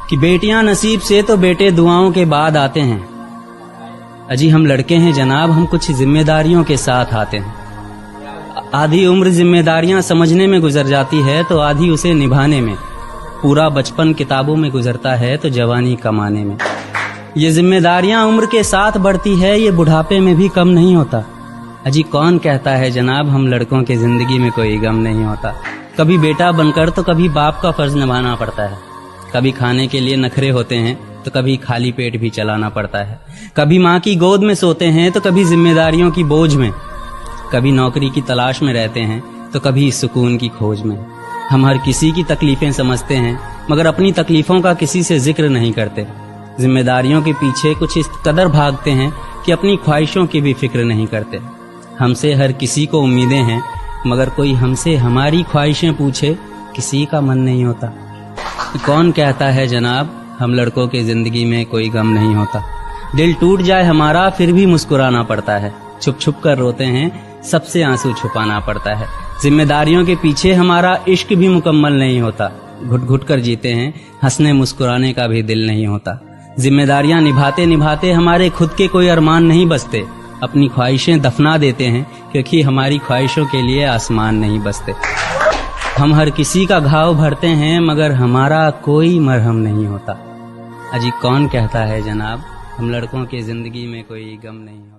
کہ बेटियां नसीब से तो बेटे दुआओं के बाद आते हैं। अजी हम लड़के हैं जनाब, हम कुछ जिम्मेदारियों के साथ आते हैं। आधी उम्र जिम्मेदारियां समझने में गुजर जाती है तो आधी उसे निभाने में। पूरा बचपन किताबों में गुजरता है तो जवानी कमाने में। ये जिम्मेदारियां उम्र के साथ बढ़ती है, ये बुढ़ापे में भी कम नहीं होता। अजी कौन कहता है जनाब हम लड़कों के जिंदगी में कोई गम नहीं होता। कभी बेटा बनकर तो कभी बाप का फर्ज निभाना पड़ता है। कभी खाने के लिए नखरे होते हैं तो कभी खाली पेट भी चलाना पड़ता है। कभी माँ की गोद में सोते हैं तो कभी जिम्मेदारियों की बोझ में। कभी नौकरी की तलाश में रहते हैं तो कभी सुकून की खोज में। हम हर किसी की तकलीफें समझते हैं मगर अपनी तकलीफों का किसी से जिक्र नहीं करते। जिम्मेदारियों के पीछे कुछ इस कदर भागते हैं कि अपनी ख्वाहिशों की भी फिक्र नहीं करते। हमसे हर किसी को उम्मीदें हैं मगर कोई हमसे हमारी ख्वाहिशें पूछे किसी का मन नहीं होता। कौन कहता है जनाब हम लड़कों की जिंदगी में कोई गम नहीं होता। दिल टूट जाए हमारा फिर भी मुस्कुराना पड़ता है। छुप छुप कर रोते हैं सबसे आंसू छुपाना पड़ता है। जिम्मेदारियों के पीछे हमारा इश्क भी मुकम्मल नहीं होता। घुट घुट कर जीते हैं, हंसने मुस्कुराने का भी दिल नहीं होता। जिम्मेदारियां निभाते निभाते हमारे खुद के कोई अरमान नहीं बसते। अपनी ख्वाहिशें दफना देते हैं क्योंकि हमारी ख्वाहिशों के लिए आसमान नहीं बसते। हम हर किसी का घाव भरते हैं मगर हमारा कोई मरहम नहीं होता। अजी कौन कहता है जनाब हम लड़कों की जिंदगी में कोई गम नहीं होता।